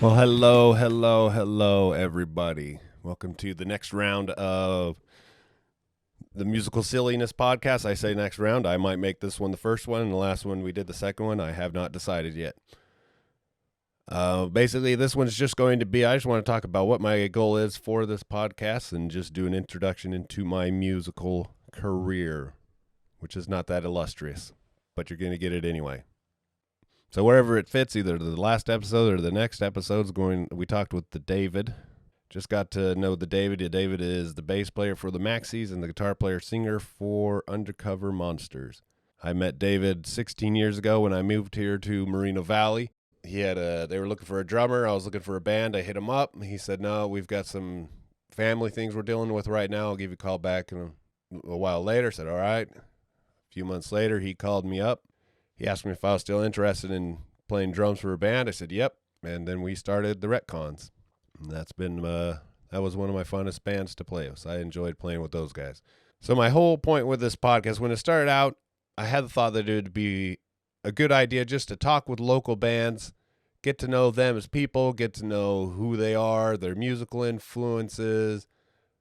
Well, hello, everybody. Welcome to the next round of the Musical Silliness Podcast. I say next round. I might make this one the first one, and the last one we did the second one. I have not decided yet. Basically, this one's just going to be, I just want to talk about what my goal is for this podcast and just do an introduction into my musical career, which is not that illustrious, but you're going to get it anyway. So wherever it fits, either the last episode or the next episode's we talked with the David. Just got to know the David. The David is the bass player for the Maxis and the guitar player singer for Undercover Monsters. I met David 16 years ago when I moved here to Moreno Valley. They were looking for a drummer. I was looking for a band. I hit him up. He said, no, we've got some family things we're dealing with right now. I'll give you a call back a while later. I said, all right. A few months later, he called me up. He asked me if I was still interested in playing drums for a band. I said, yep. And then we started the Retcons. And that was one of my funnest bands to play with. So I enjoyed playing with those guys. So my whole point with this podcast, when it started out, I had the thought that it would be a good idea just to talk with local bands, get to know them as people, get to know who they are, their musical influences,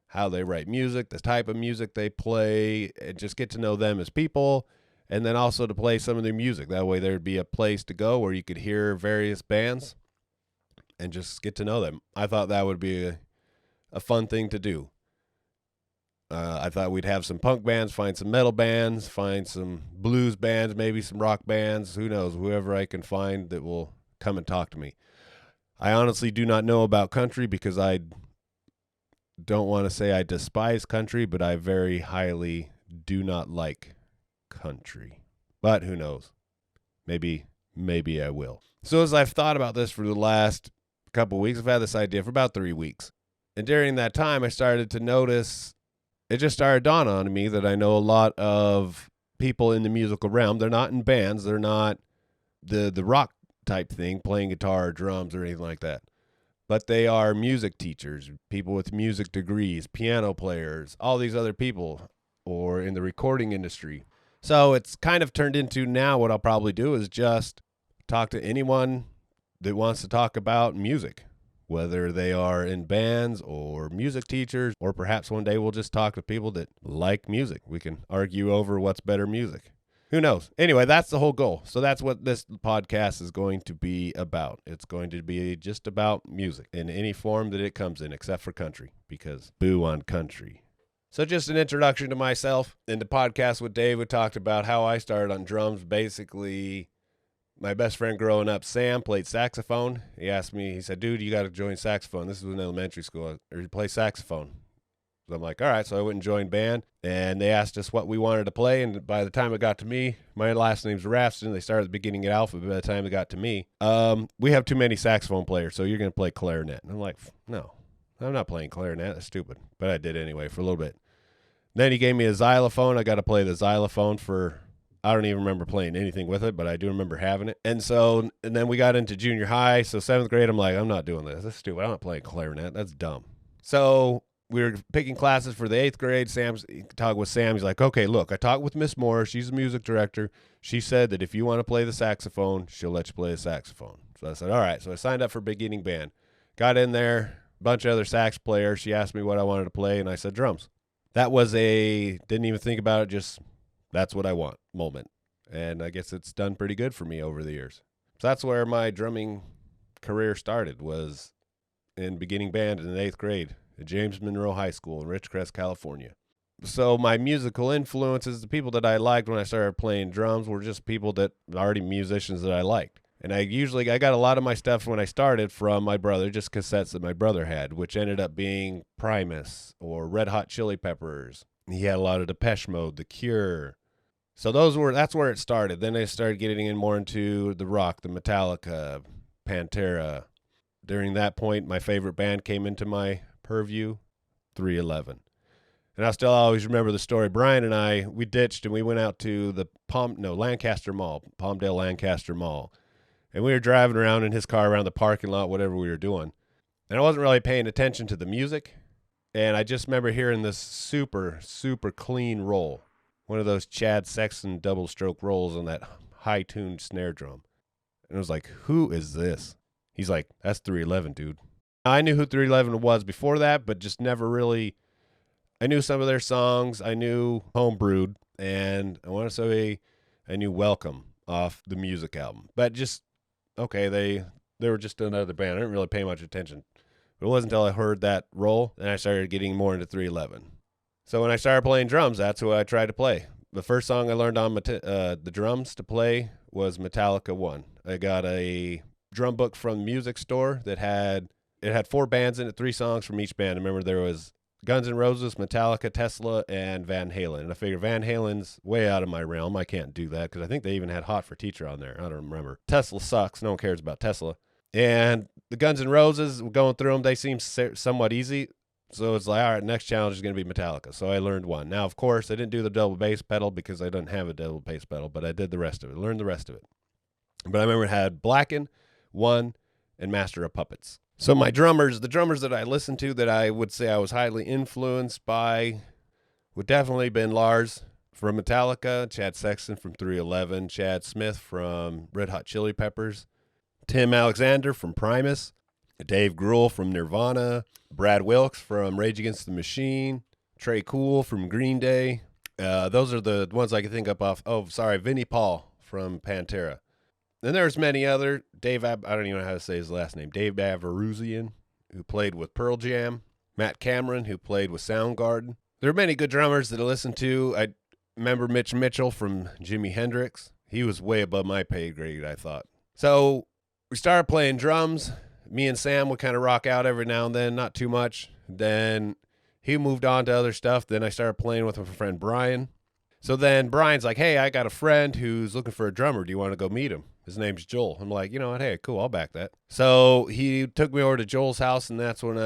how they write music, the type of music they play, and just get to know them as people. And then also to play some of their music. That way there'd be a place to go where you could hear various bands and just get to know them. I thought that would be a fun thing to do. I thought we'd have some punk bands, find some metal bands, find some blues bands, maybe some rock bands. Who knows? Whoever I can find that will come and talk to me. I honestly do not know about country because I don't want to say I despise country, but I very highly do not like country. But who knows? Maybe I will. So as I've thought about this for the last couple weeks, I've had this idea for about 3 weeks. And during that time, I started to notice, it just started dawning on me that I know a lot of people in the musical realm. They're not in bands. They're not the rock type thing, playing guitar or drums or anything like that. But they are music teachers, people with music degrees, piano players, all these other people, or in the recording industry. So it's kind of turned into now what I'll probably do is just talk to anyone that wants to talk about music, whether they are in bands or music teachers, or perhaps one day we'll just talk to people that like music. We can argue over what's better music. Who knows? Anyway, that's the whole goal. So that's what this podcast is going to be about. It's going to be just about music in any form that it comes in, except for country, because boo on country. So just an introduction to myself. In the podcast with Dave, we talked about how I started on drums. Basically, my best friend growing up, Sam, played saxophone. He asked me, he said, dude, you got to join saxophone. This was in elementary school. Or you play saxophone. So I'm like, all right. So I went and joined band. And they asked us what we wanted to play. And by the time it got to me, my last name's Rafston. They started at the beginning of the alphabet. By the time it got to me, we have too many saxophone players, so you're going to play clarinet. And I'm like, no. I'm not playing clarinet. That's stupid. But I did anyway for a little bit. Then he gave me a xylophone. I got to play the xylophone I don't even remember playing anything with it, but I do remember having it. And then we got into junior high. So 7th grade, I'm like, I'm not doing this. That's stupid. I'm not playing clarinet. That's dumb. So we were picking classes for the 8th grade. Talked with Sam. He's like, okay, look, I talked with Miss Moore. She's the music director. She said that if you want to play the saxophone, she'll let you play the saxophone. So I said, all right. So I signed up for beginning band. Got in there. Bunch of other sax players. She asked me what I wanted to play, and I said drums. That was didn't even think about it, just that's what I want moment. And I guess it's done pretty good for me over the years. So that's where my drumming career started, was in beginning band in the 8th grade at James Monroe High School in Ridgecrest, California. So my musical influences, the people that I liked when I started playing drums, were just people that already musicians that I liked. And I got a lot of my stuff when I started from my brother, just cassettes that my brother had, which ended up being Primus or Red Hot Chili Peppers. He had a lot of Depeche Mode, The Cure. So that's where it started. Then I started getting in more into the rock, the Metallica, Pantera. During that point, my favorite band came into my purview, 311. And I still always remember the story. Brian and I, we ditched and we went out to the Lancaster Mall, Palmdale Lancaster Mall. And we were driving around in his car around the parking lot, whatever we were doing. And I wasn't really paying attention to the music. And I just remember hearing this super, super clean roll. One of those Chad Sexton double stroke rolls on that high-tuned snare drum. And I was like, who is this? He's like, that's 311, dude. I knew who 311 was before that, but just never really. I knew some of their songs. I knew Homebrewed, and I want to say I knew Welcome off the music album. But just, okay, they were just another band. I didn't really pay much attention. But it wasn't until I heard that roll, and I started getting more into 311. So when I started playing drums, that's what I tried to play. The first song I learned on the drums to play was Metallica 1. I got a drum book from the music store that had 4 bands in it, 3 songs from each band. I remember there was Guns N' Roses, Metallica, Tesla, and Van Halen. And I figured Van Halen's way out of my realm. I can't do that because I think they even had Hot for Teacher on there. I don't remember. Tesla sucks. No one cares about Tesla. And the Guns N' Roses, going through them, they seem somewhat easy. So it's like, all right, next challenge is going to be Metallica. So I learned one. Now, of course, I didn't do the double bass pedal because I didn't have a double bass pedal, but I did the rest of it. Learned the rest of it. But I remember it had Blacken, 1, and Master of Puppets. So the drummers that I listened to that I would say I was highly influenced by would definitely been Lars from Metallica, Chad Sexton from 311, Chad Smith from Red Hot Chili Peppers, Tim Alexander from Primus, Dave Grohl from Nirvana, Brad Wilkes from Rage Against the Machine, Trey Cool from Green Day. Those are the ones I can think of off. Oh, sorry, Vinnie Paul from Pantera. Then there's many other. I don't even know how to say his last name. Dave Avaruzian, who played with Pearl Jam. Matt Cameron, who played with Soundgarden. There are many good drummers that I listened to. I remember Mitch Mitchell from Jimi Hendrix. He was way above my pay grade, I thought. So we started playing drums. Me and Sam would kind of rock out every now and then, not too much. Then he moved on to other stuff. Then I started playing with my friend Brian. So then Brian's like, hey, I got a friend who's looking for a drummer. Do you want to go meet him? His name's Joel. I'm like, you know what? Hey, cool. I'll back that. So he took me over to Joel's house, and that's when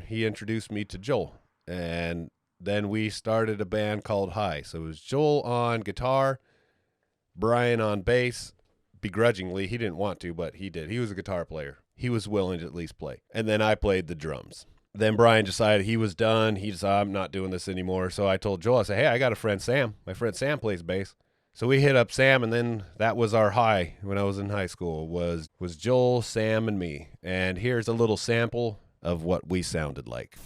he introduced me to Joel. And then we started a band called High. So it was Joel on guitar, Brian on bass. Begrudgingly, he didn't want to, but he did. He was a guitar player. He was willing to at least play. And then I played the drums. Then Brian decided he was done. He decided, I'm not doing this anymore. So I told Joel, I said, hey, I got a friend, Sam. My friend Sam plays bass. So we hit up Sam, and then that was our high when I was in high school, was Joel, Sam, and me. And here's a little sample of what we sounded like.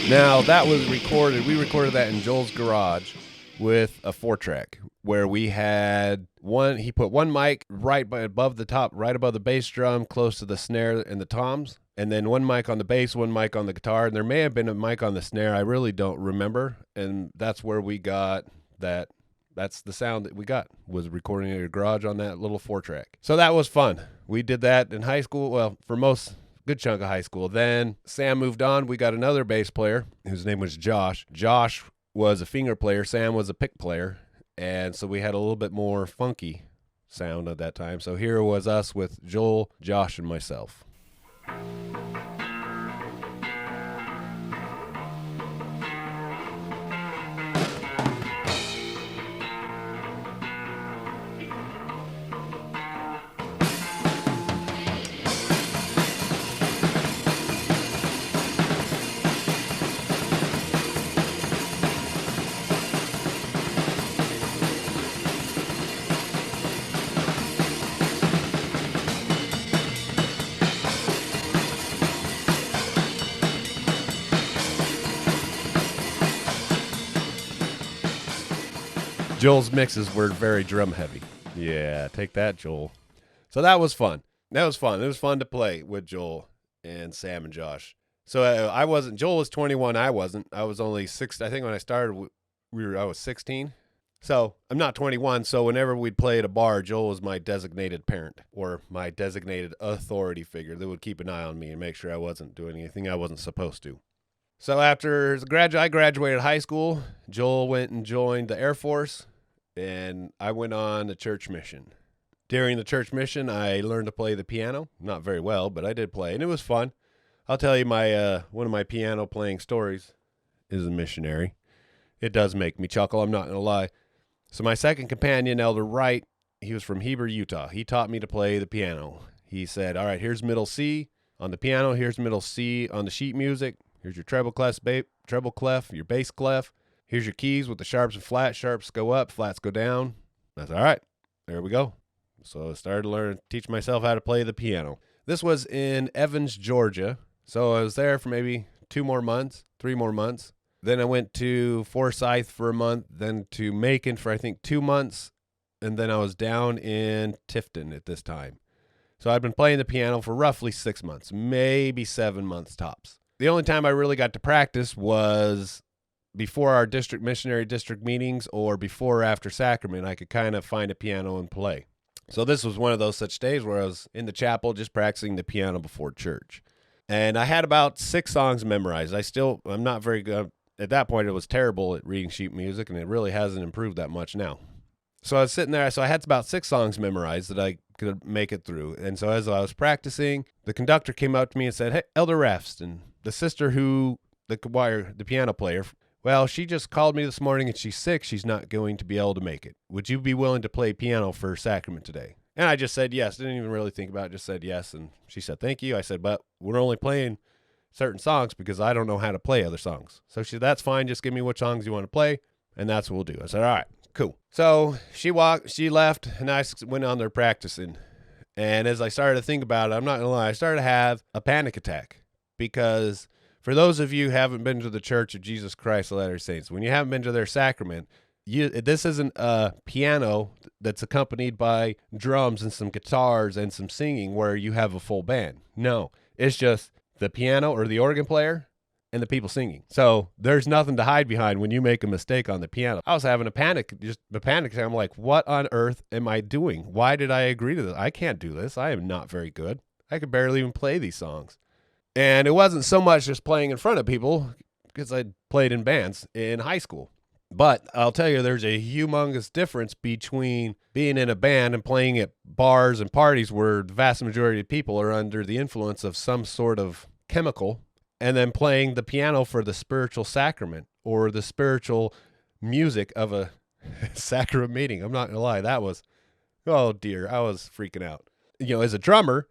Now, that was recorded. We recorded that in Joel's garage with a 4-track where we had one. He put one mic right above the top, right above the bass drum, close to the snare and the toms, and then one mic on the bass, one mic on the guitar, and there may have been a mic on the snare. I really don't remember, and that's where we got that. That's the sound that we got, was recording in your garage on that little 4-track. So that was fun. We did that in high school. Well, for good chunk of high school. Then Sam moved on. We got another bass player whose name was Josh. Josh was a finger player. Sam was a pick player. And so we had a little bit more funky sound at that time. So here was us with Joel, Josh, and myself. Joel's mixes were very drum heavy. Yeah, take that, Joel. So that was fun. It was fun to play with Joel and Sam and Josh. So Joel was 21. I wasn't. I was only 6. I think when I started, I was 16. So I'm not 21. So whenever we'd play at a bar, Joel was my designated parent or my designated authority figure that would keep an eye on me and make sure I wasn't doing anything I wasn't supposed to. So after I graduated high school, Joel went and joined the Air Force, and I went on a church mission. During the church mission, I learned to play the piano. Not very well, but I did play, and it was fun. I'll tell you my one of my piano playing stories is a missionary. It does make me chuckle, I'm not going to lie. So my second companion, Elder Wright, he was from Heber, Utah. He taught me to play the piano. He said, all right, here's middle C on the piano. Here's middle C on the sheet music. Here's your treble clef, your bass clef. Here's your keys with the sharps and flats. Sharps go up, flats go down. That's all right. There we go. So I started to teach myself how to play the piano. This was in Evans, Georgia. So I was there for maybe 3 more months. Then I went to Forsyth for a month, then to Macon for I think 2 months, and then I was down in Tifton at this time. So I'd been playing the piano for roughly 6 months, maybe 7 months tops. The only time I really got to practice was before our missionary district meetings or before or after sacrament. I could kind of find a piano and play. So this was one of those such days where I was in the chapel just practicing the piano before church. And I had about 6 songs memorized. I'm not very good. At that point, it was terrible at reading sheet music, and it really hasn't improved that much now. So I was sitting there. So I had about 6 songs memorized that I could make it through. And so as I was practicing, the conductor came up to me and said, hey, Elder Rafston, the sister the piano player, well, she just called me this morning and she's sick. She's not going to be able to make it. Would you be willing to play piano for sacrament today? And I just said yes. Didn't even really think about it. Just said yes. And she said, thank you. I said, but we're only playing certain songs because I don't know how to play other songs. So she said, that's fine. Just give me what songs you want to play, and that's what we'll do. I said, all right, cool. So she left, and I went on there practicing. And as I started to think about it, I'm not going to lie, I started to have a panic attack because for those of you who haven't been to the Church of Jesus Christ of Latter-day Saints, when you haven't been to their sacrament, this isn't a piano that's accompanied by drums and some guitars and some singing where you have a full band. No, it's just the piano or the organ player and the people singing. So there's nothing to hide behind when you make a mistake on the piano. I was having a panic attack. I'm like, what on earth am I doing? Why did I agree to this? I can't do this. I am not very good. I could barely even play these songs. And it wasn't so much just playing in front of people because I played in bands in high school. But I'll tell you, there's a humongous difference between being in a band and playing at bars and parties where the vast majority of people are under the influence of some sort of chemical, and then playing the piano for the spiritual sacrament or the spiritual music of a sacrament meeting. I'm not going to lie. Oh dear, I was freaking out. As a drummer,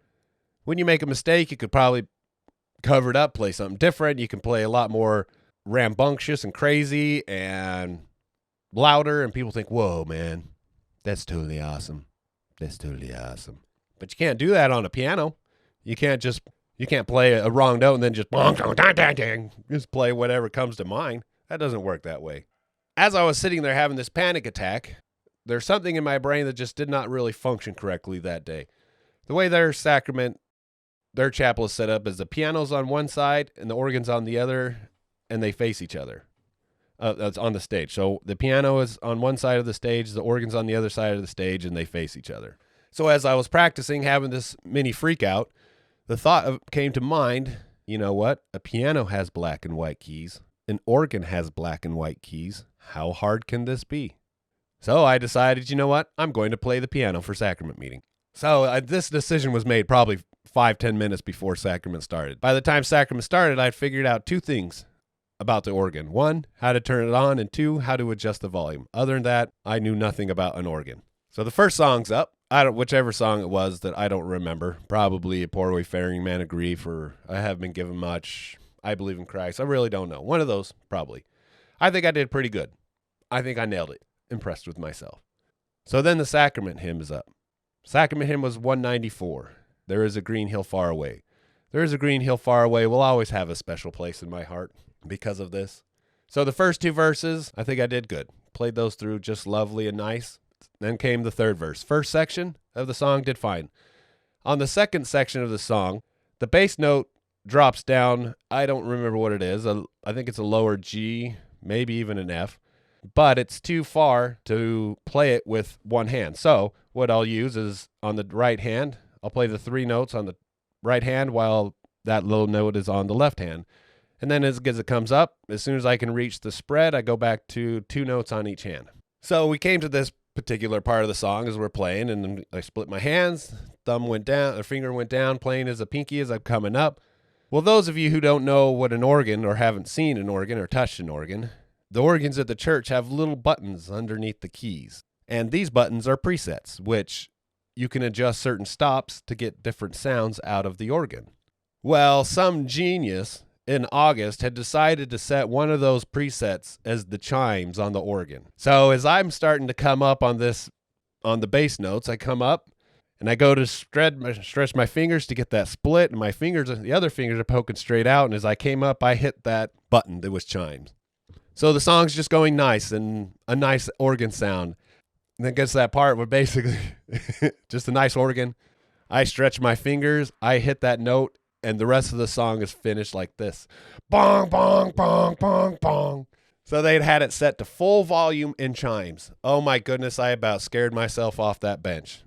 when you make a mistake, you could probably cover it up, play something different. You can play a lot more rambunctious and crazy and louder, and people think, whoa, man, that's totally awesome. But you can't do that on a piano. You can't play a wrong note and then just play whatever comes to mind. That doesn't work that way. As I was sitting there having this panic attack, there's something in my brain that just did not really function correctly that day. The way their chapel is set up is the piano's on one side and the organ's on the other, and they face each other. That's on the stage. So the piano is on one side of the stage, the organ's on the other side of the stage, and they face each other. So as I was practicing, having this mini freak out, the thought came to mind, you know what? A piano has black and white keys. An organ has black and white keys. How hard can this be? So I decided, you know what? I'm going to play the piano for sacrament meeting. So this decision was made probably 5-10 minutes before sacrament started. By the time sacrament started, I'd figured out 2 things about the organ. 1, how to turn it on, and 2, how to adjust the volume. Other than that, I knew nothing about an organ. So the first song's up. Whichever song it was that I don't remember. Probably A Poor Wayfaring Man of Grief, or I Have Been Given Much, I Believe in Christ. I really don't know. One of those, probably. I think I did pretty good. I think I nailed it. Impressed with myself. So then the sacrament hymn is up. Sacrament hymn was 194. There is a green hill far away. There is a green hill far away will always have a special place in my heart because of this. So the first 2 verses, I think I did good. Played those through just lovely and nice. Then came the 3rd verse. First section of the song did fine. On the second section of the song, the bass note drops down. I don't remember what it is. I think it's a lower G, maybe even an F. But it's too far to play it with one hand. So what I'll use is on the right hand, I'll play the 3 notes on the right hand while that little note is on the left hand. And then as it comes up, as soon as I can reach the spread, I go back to 2 notes on each hand. So we came to this particular part of the song as we're playing, and I split my hands, thumb went down, or finger went down, playing as a pinky as I'm coming up. Well, those of you who don't know what an organ or haven't seen an organ or touched an organ, the organs at the church have little buttons underneath the keys. And these buttons are presets, which you can adjust certain stops to get different sounds out of the organ. Well, some genius in August had decided to set one of those presets as the chimes on the organ. So as I'm starting to come up on the bass notes, I come up and I go to stretch my fingers to get that split, and the other fingers are poking straight out. And as I came up, I hit that button that was chimes. So the song's just going nice and a nice organ sound. And then gets to that part where basically just a nice organ. I stretch my fingers, I hit that note, and the rest of the song is finished like this. Bong, bong, bong, bong, bong. So they'd had it set to full volume in chimes. Oh my goodness, I about scared myself off that bench.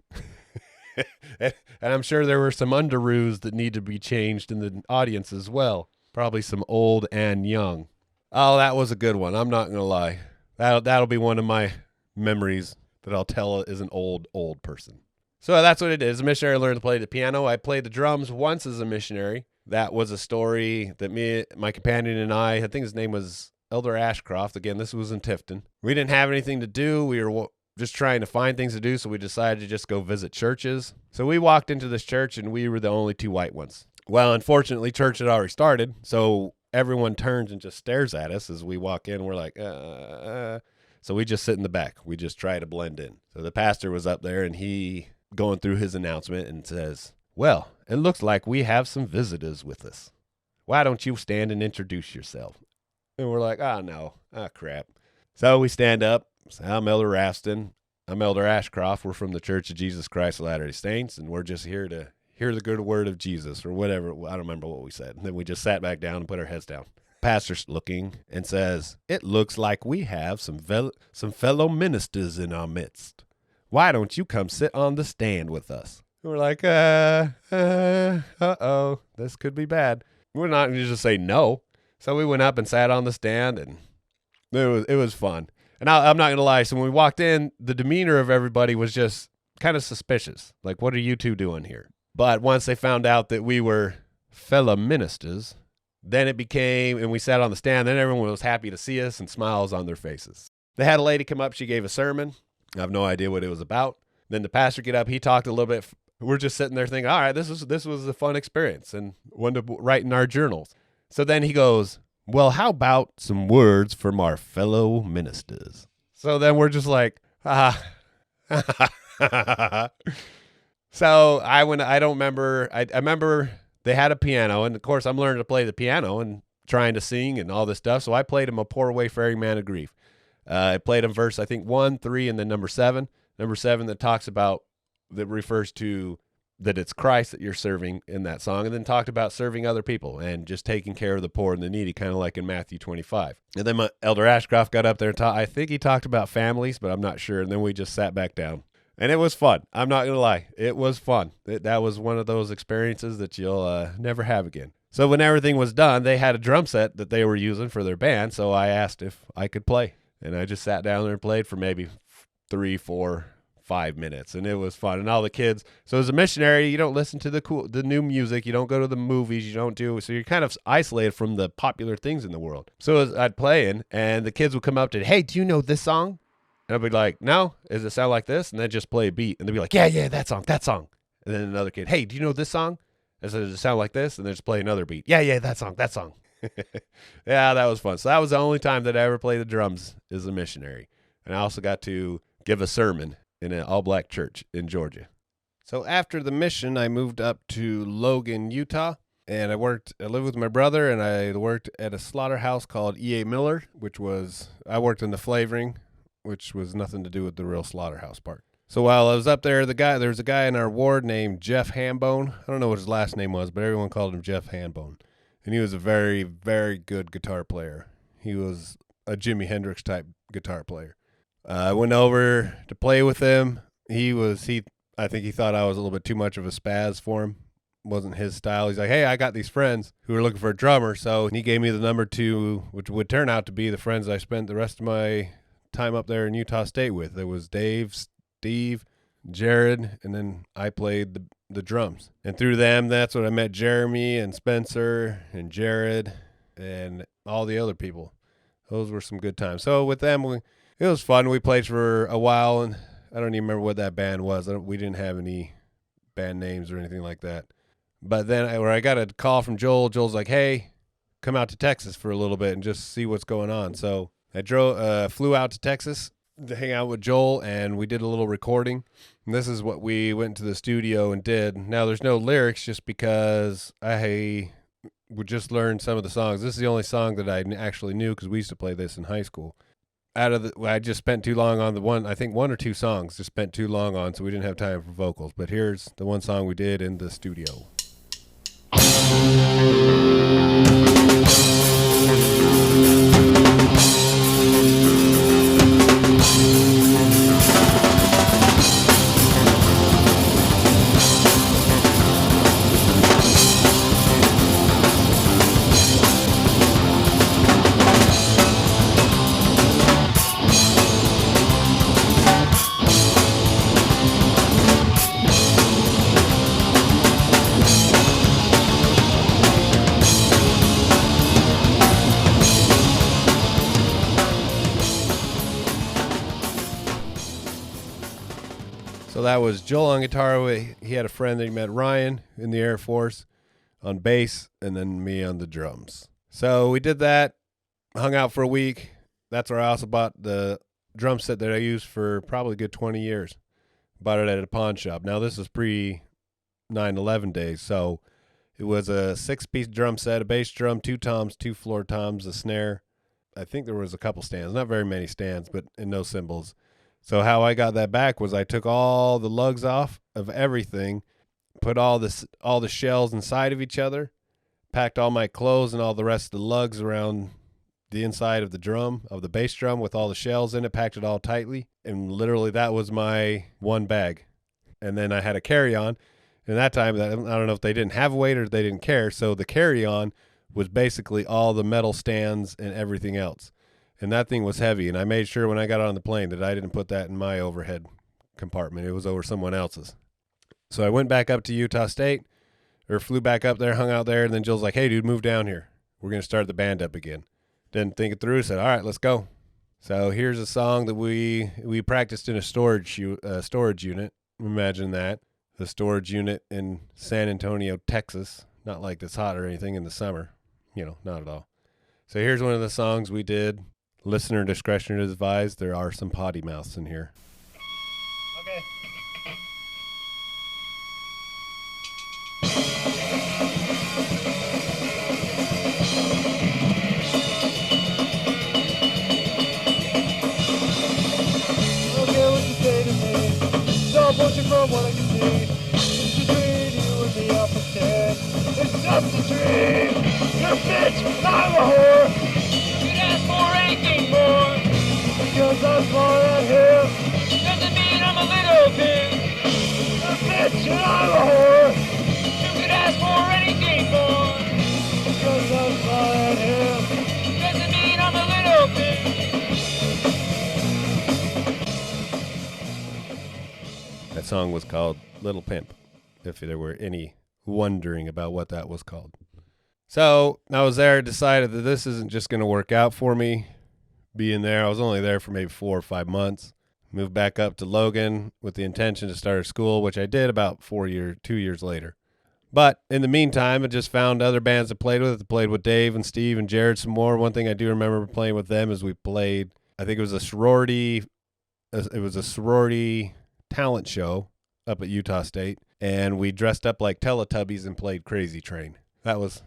And I'm sure there were some underoos that need to be changed in the audience as well. Probably some old and young. Oh, that was a good one. I'm not going to lie. That'll be one of my memories that I'll tell as an old person. So that's what it is. A missionary learned to play the piano. I played the drums once as a missionary. That was a story that my companion and I think his name was Elder Ashcroft. Again, this was in Tifton. We didn't have anything to do. We were just trying to find things to do, so we decided to just go visit churches. So we walked into this church, and we were the only two white ones. Well, unfortunately, church had already started, so everyone turns and just stares at us as we walk in. We're like, So we just sit in the back. We just try to blend in. So the pastor was up there, and he going through his announcement and says, well, it looks like we have some visitors with us. Why don't you stand and introduce yourself? And we're like, no, crap. So we stand up. So I'm Elder Rafston. I'm Elder Ashcroft. We're from the Church of Jesus Christ of Latter-day Saints, and we're just here to hear the good word of Jesus, or whatever. I don't remember what we said. And then we just sat back down and put our heads down. Pastor's looking and says, it looks like we have some fellow ministers in our midst. Why don't you come sit on the stand with us? And we're like, uh-oh, this could be bad. We're not going to just say no. So we went up and sat on the stand, and it was fun. And I'm not going to lie. So when we walked in, the demeanor of everybody was just kind of suspicious. Like, what are you two doing here? But once they found out that we were fellow ministers, then it became, and we sat on the stand, then everyone was happy to see us and smiles on their faces. They had a lady come up. She gave a sermon. I have no idea what it was about. Then the pastor get up. He talked a little bit. We're just sitting there thinking, all right, this was a fun experience and one to write in our journals. So then he goes, well, how about some words from our fellow ministers? So then we're just like, So I don't remember. I remember they had a piano, and of course I'm learning to play the piano and trying to sing and all this stuff. So I played him A Poor Wayfaring Man of Grief. I played him verse, I think 1, 3, and then number 7. Number 7 that refers to that it's Christ that you're serving in that song, and then talked about serving other people and just taking care of the poor and the needy, kind of like in Matthew 25. And then my Elder Ashcroft got up there and I think he talked about families, but I'm not sure. And then we just sat back down. And it was fun. I'm not going to lie. It was fun. That was one of those experiences that you'll never have again. So when everything was done, they had a drum set that they were using for their band, so I asked if I could play. And I just sat down there and played for maybe 3, 4, 5 minutes, and it was fun. And all the kids, so as a missionary, you don't listen to the new music, you don't go to the movies, so you're kind of isolated from the popular things in the world. So as I'd play in, and the kids would come up to, hey, do you know this song? And I'd be like, no, does it sound like this? And then just play a beat, and they'd be like, yeah, that song. And then another kid, hey, do you know this song? And so does it sound like this? And then just play another beat. Yeah, that song. Yeah, that was fun. So that was the only time that I ever played the drums as a missionary. And I also got to give a sermon in an all-black church in Georgia. So after the mission, I moved up to Logan, Utah, and I lived with my brother, and I worked at a slaughterhouse called E.A. Miller, I worked in the flavoring, which was nothing to do with the real slaughterhouse part. So while I was up there, there was a guy in our ward named Jeff Hambone. I don't know what his last name was, but everyone called him Jeff Hambone. And he was a very, very good guitar player. He was a Jimi Hendrix type guitar player. I went over to play with him. I think he thought I was a little bit too much of a spaz for him. Wasn't his style. He's like, hey, I got these friends who are looking for a drummer. So he gave me the number 2, which would turn out to be the friends I spent the rest of my time up there in Utah State with. There was Dave, Steve, Jared, and then I played the drums. And through them, that's when I met Jeremy and Spencer and Jared and all the other people. Those were some good times. So with them, it was fun. We played for a while, and I don't even remember what that band was. We didn't have any band names or anything like that. But then I got a call from Joel. Joel's like, hey, come out to Texas for a little bit and just see what's going on. So I flew out to Texas to hang out with Joel, and we did a little recording. And this is what we went to the studio and did. Now, there's no lyrics just because I would just learn some of the songs. This is the only song that I actually knew because we used to play this in high school. I just spent too long on the one, I think one or two songs just spent too long on, so we didn't have time for vocals. But here's the one song we did in the studio. So that was Joel on guitar. He had a friend that he met, Ryan, in the Air Force on bass, and then me on the drums. So we did that, hung out for a week. That's where I also bought the drum set that I used for probably a good 20 years. Bought it at a pawn shop. Now, this was pre 9/11 days, so it was a 6-piece drum set, a bass drum, 2 toms, 2 floor toms, a snare. I think there was a couple stands, not very many stands, but and no cymbals. So how I got that back was I took all the lugs off of everything, put all the shells inside of each other, packed all my clothes and all the rest of the lugs around the inside of the drum, of the bass drum with all the shells in it, packed it all tightly, and literally that was my one bag. And then I had a carry-on, and that time, I don't know if they didn't have weight or they didn't care, so the carry-on was basically all the metal stands and everything else. And that thing was heavy, and I made sure when I got on the plane that I didn't put that in my overhead compartment. It was over someone else's. So I went back up to Utah State, or flew back up there, hung out there, and then Jill's like, hey, dude, move down here. We're going to start the band up again. Didn't think it through, said, all right, let's go. So here's a song that we practiced in a storage unit. Imagine that. The storage unit in San Antonio, Texas. Not like it's hot or anything in the summer. Not at all. So here's one of the songs we did. Listener discretion is advised. There are some potty mouths in here. Okay. Okay, what you say to me? Don't push it from what I can see. It's a dream, you and me up instead. It's just a dream. You're a bitch, and I'm a whore. You'd ask for anything more. Because I'm smart at him. Doesn't mean I'm a little bit. You're a bitch, and I'm a whore. You could ask for anything more. Because I'm smart at him. Doesn't mean I'm a little bit. That song was called Little Pimp, if there were any wondering about what that was called. So I was there, decided that this isn't just going to work out for me being there. I was only there for maybe 4 or 5 months. Moved back up to Logan with the intention to start a school, which I did about 2 years later. But in the meantime, I just found other bands I played with. I played with Dave and Steve and Jared some more. One thing I do remember playing with them is we played, I think it was a sorority talent show up at Utah State, and we dressed up like Teletubbies and played Crazy Train. That was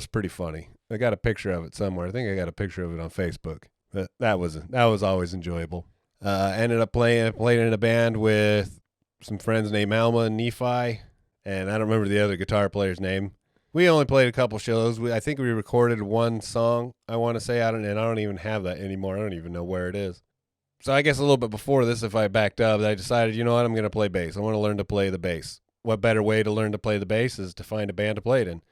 pretty funny. I got a picture of it somewhere. I think I got a picture of it on Facebook. But that was always enjoyable. Ended up playing in a band with some friends named Alma and Nephi, and I don't remember the other guitar player's name. We only played a couple shows. I think we recorded one song, I want to say, I don't even have that anymore. I don't even know where it is. So I guess a little bit before this, if I backed up, I decided, you know what, I'm going to play bass. I want to learn to play the bass. What better way to learn to play the bass is to find a band to play it in.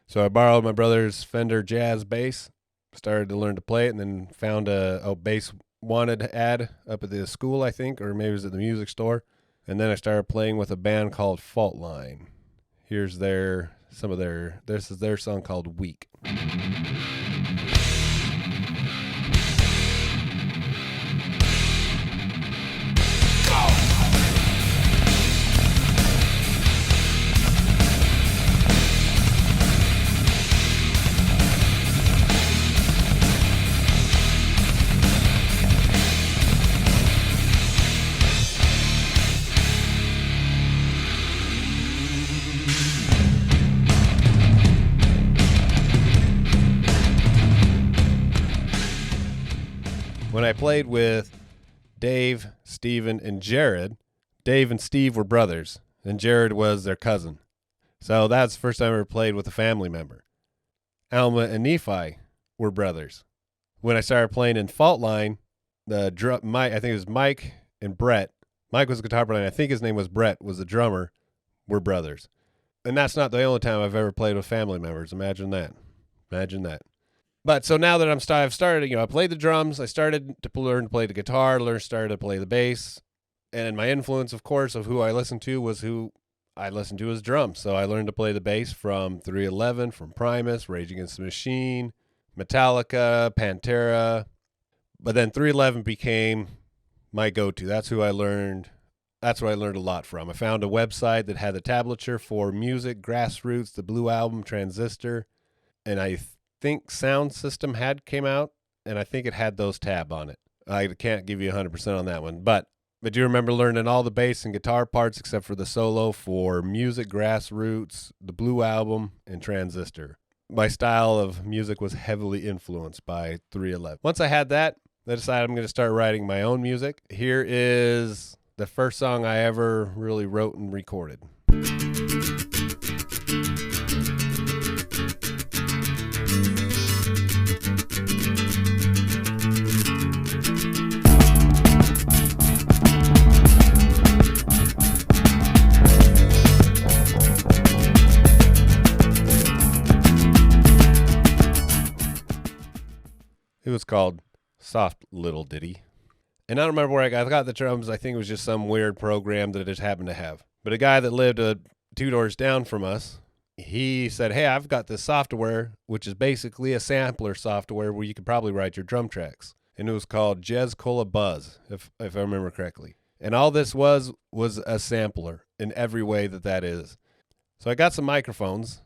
So I borrowed my brother's Fender Jazz bass, started to learn to play it, and then found a bass wanted to add up at the school, I think, or maybe it was at the music store. And then I started playing with a band called Fault Line. Here's this is their song called Weak. When I played with Dave, Steven, and Jared, Dave and Steve were brothers, and Jared was their cousin. So that's the first time I ever played with a family member. Alma and Nephi were brothers. When I started playing in Fault Line, I think it was Mike and Brett. Mike was the guitar player, and I think his name was Brett, was the drummer, were brothers. And that's not the only time I've ever played with family members. Imagine that. But so now that I've started, I played the drums. I started to learn to play the guitar, started to play the bass. And my influence, of course, of who I listened to was who I listened to as drums. So I learned to play the bass from 311, from Primus, Rage Against the Machine, Metallica, Pantera. But then 311 became my go-to. That's who I learned. That's what I learned a lot from. I found a website that had the tablature for music, Grassroots, the Blue Album, Transistor, and I think Sound System came out, and I think it had those tab on it. I can't give you 100% on that one, but do you remember learning all the bass and guitar parts except for the solo for music, Grassroots, the Blue Album, and Transistor. My style of music was heavily influenced by 311. Once I had that, I decided I'm going to start writing my own music. Here is the first song I ever really wrote and recorded. It was called Soft Little Ditty. And I don't remember where I got the drums. I think it was just some weird program that I just happened to have. But a guy that lived 2 doors down from us, he said, hey, I've got this software, which is basically a sampler software where you could probably write your drum tracks. And it was called Jez Cola Buzz, if I remember correctly. And all this was a sampler in every way that is. So I got some microphones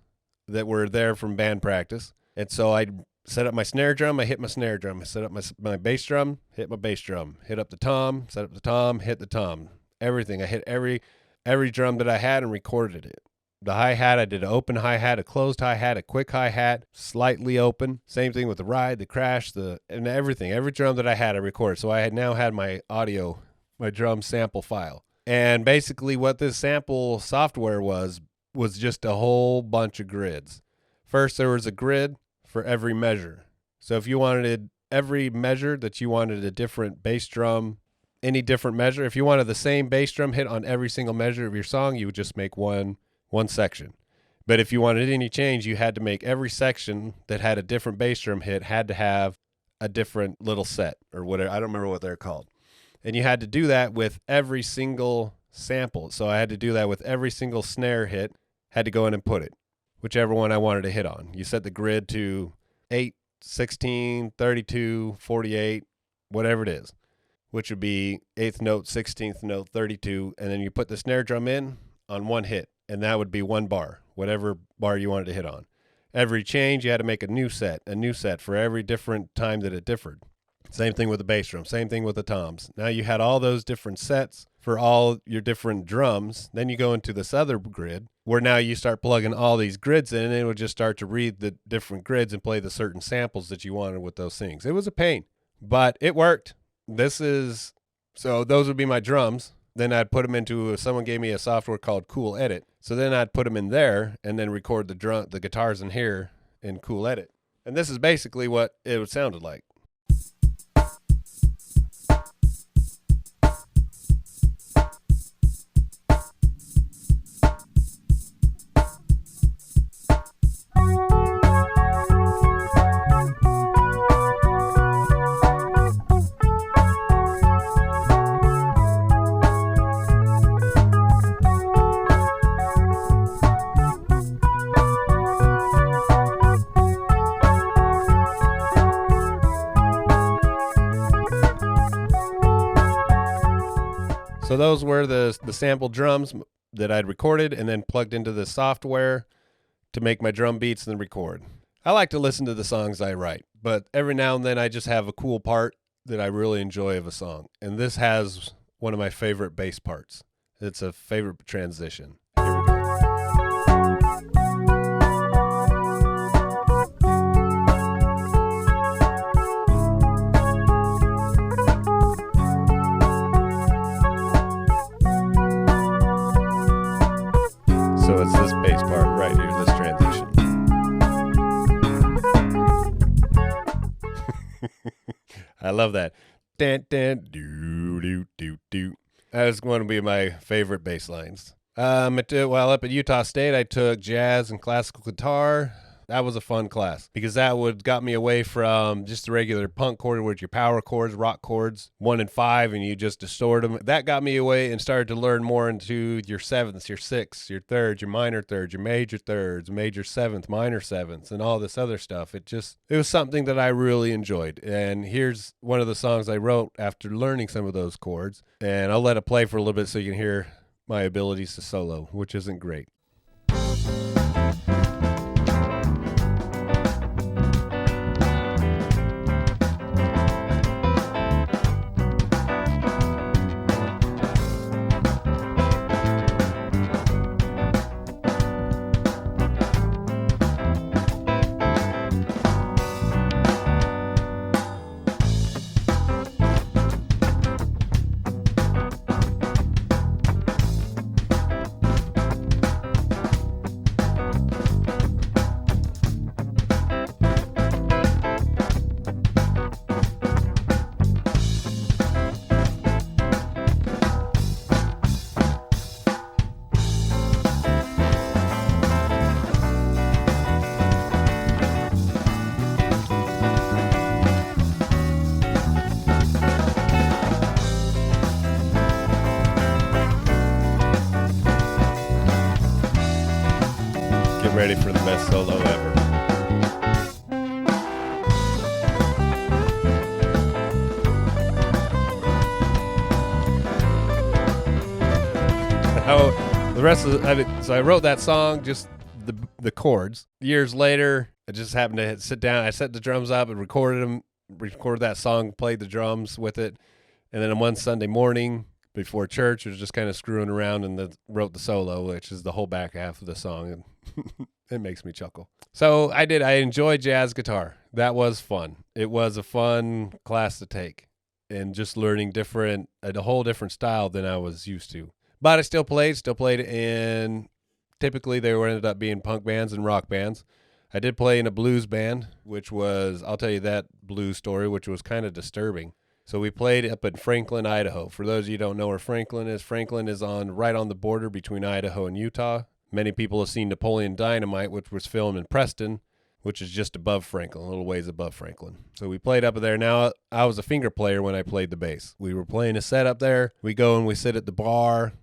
that were there from band practice. And so I set up my snare drum, I hit my snare drum. I set up my bass drum, hit my bass drum. Hit up the tom, set up the tom, hit the tom. Everything. I hit every drum that I had and recorded it. The hi-hat, I did an open hi-hat, a closed hi-hat, a quick hi-hat, slightly open. Same thing with the ride, the crash, and everything. Every drum that I had, I recorded. So I had now had my audio, my drum sample file. And basically what this sample software was just a whole bunch of grids. First, there was a grid for every measure. So if you wanted every measure that you wanted a different bass drum, any different measure, if you wanted the same bass drum hit on every single measure of your song, you would just make one section. But if you wanted any change, you had to make every section that had a different bass drum hit had to have a different little set or whatever. I don't remember what they're called. And you had to do that with every single sample. So I had to do that with every single snare hit, had to go in and put it, whichever one I wanted to hit on. You set the grid to 8, 16, 32, 48, whatever it is, which would be 8th note, 16th note, 32, and then you put the snare drum in on one hit, and that would be one bar, whatever bar you wanted to hit on. Every change, you had to make a new set for every different time that it differed. Same thing with the bass drum, same thing with the toms. Now you had all those different sets for all your different drums. Then you go into this other grid where now you start plugging all these grids in, and it would just start to read the different grids and play the certain samples that you wanted with those things. It was a pain, but it worked. So those would be my drums. Then I'd put them into, someone gave me a software called Cool Edit. So then I'd put them in there and then record the guitars in here in Cool Edit. And this is basically what it sounded like. So those were the sample drums that I'd recorded and then plugged into the software to make my drum beats and then record. I like to listen to the songs I write, but every now and then I just have a cool part that I really enjoy of a song. And this has one of my favorite bass parts. It's a favorite transition. Here we go. So it's this bass part right here, this transition. I love that. Dun, dun, doo, doo, doo, doo. That is going to be my favorite bass lines. While up at Utah State, I took jazz and classical guitar. That was a fun class because that got me away from just the regular punk chord with your power chords, rock chords, 1 and 5, and you just distort them. That got me away and started to learn more into your sevenths, your sixths, your thirds, your minor thirds, your major thirds, major seventh, minor sevenths, and all this other stuff. It was something that I really enjoyed. And here's one of the songs I wrote after learning some of those chords. And I'll let it play for a little bit so you can hear my abilities to solo, which isn't great. Ready for the best solo ever. So I wrote that song, just the chords. Years later, I just happened to sit down. I set the drums up and recorded that song, played the drums with it, and then on one Sunday morning before church, I was just kind of screwing around and wrote the solo, which is the whole back half of the song. It makes me chuckle. So I enjoyed jazz guitar. That was fun. It was a fun class to take and just learning a whole different style than I was used to. But I still played in, typically they ended up being punk bands and rock bands. I did play in a blues band, which was, I'll tell you that blues story, which was kind of disturbing. So we played up in Franklin, Idaho. For those of you who don't know where Franklin is right on the border between Idaho and Utah. Many people have seen Napoleon Dynamite, which was filmed in Preston, which is just above Franklin, a little ways above Franklin. So we played up there. Now, I was a finger player when I played the bass. We were playing a set up there. We go and we sit at the bar,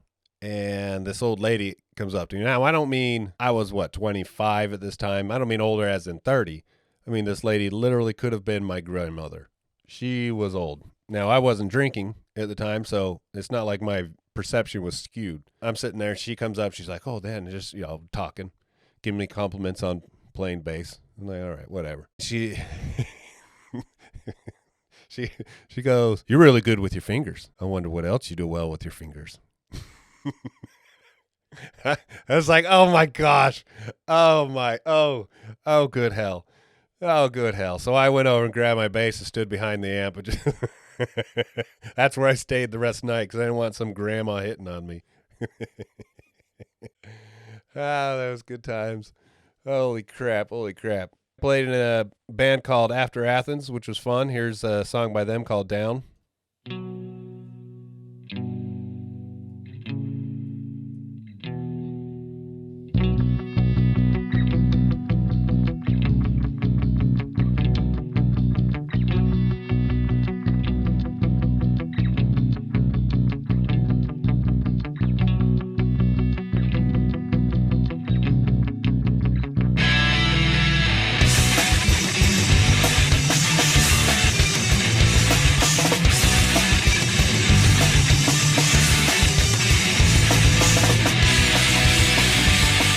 and this old lady comes up to me. Now, I don't mean I was, 25 at this time. I don't mean older as in 30. I mean, this lady literally could have been my grandmother. She was old. Now, I wasn't drinking at the time, so it's not like my perception was skewed. I'm sitting there. She comes up. She's like, "Oh, Dan," just talking, giving me compliments on playing bass. I'm like, "All right, whatever." She goes, "You're really good with your fingers. I wonder what else you do well with your fingers." I was like, "Oh my gosh, oh good hell, oh good hell." So I went over and grabbed my bass and stood behind the amp and just. That's where I stayed the rest of the night because I didn't want some grandma hitting on me. That was good times. Holy crap. Played in a band called After Athens, which was fun. Here's a song by them called Down.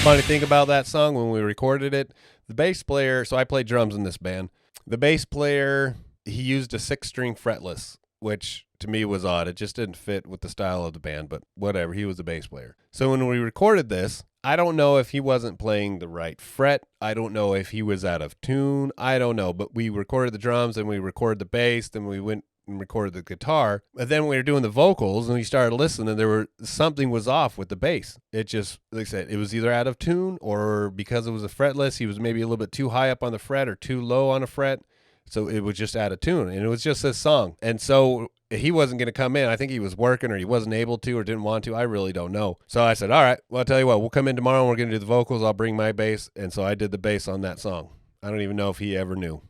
Funny thing about that song, when we recorded it, the bass player, so I played drums in this band. The bass player, he used a 6-string fretless, which to me was odd. It just didn't fit with the style of the band, but whatever. He was the bass player. So when we recorded this, I don't know if he wasn't playing the right fret. I don't know if he was out of tune. I don't know, but we recorded the drums and we recorded the bass, then we went and recorded the guitar. And then we were doing the vocals and we started listening, something was off with the bass. It just, like I said, it was either out of tune or because it was a fretless, he was maybe a little bit too high up on the fret or too low on a fret. So it was just out of tune, and it was just this song. And so he wasn't going to come in. I think he was working or he wasn't able to or didn't want to. I really don't know. So I said, all right, well, I'll tell you what, we'll come in tomorrow and we're going to do the vocals. I'll bring my bass. And so I did the bass on that song. I don't even know if he ever knew.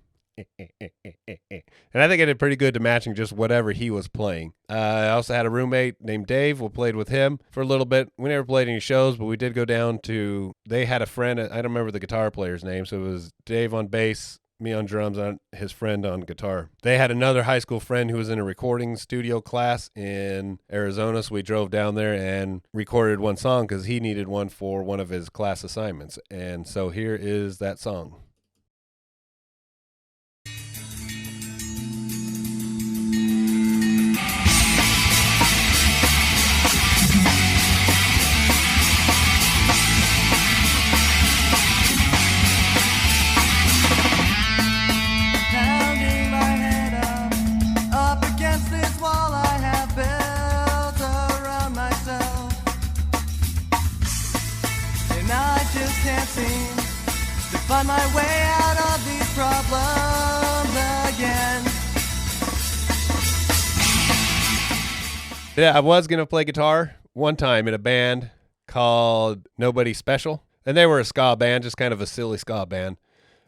And I think I did pretty good to matching just whatever he was playing. I also had a roommate named Dave. We played with him for a little bit. We never played any shows, but we did go down to, they had a friend, I don't remember the guitar player's name, so it was Dave on bass, me on drums, and his friend on guitar. They had another high school friend who was in a recording studio class in Arizona, so we drove down there and recorded one song because he needed one for one of his class assignments. And so here is that song. Find my way out of these problems again. Yeah, I was going to play guitar one time in a band called Nobody Special, and they were a ska band, just kind of a silly ska band.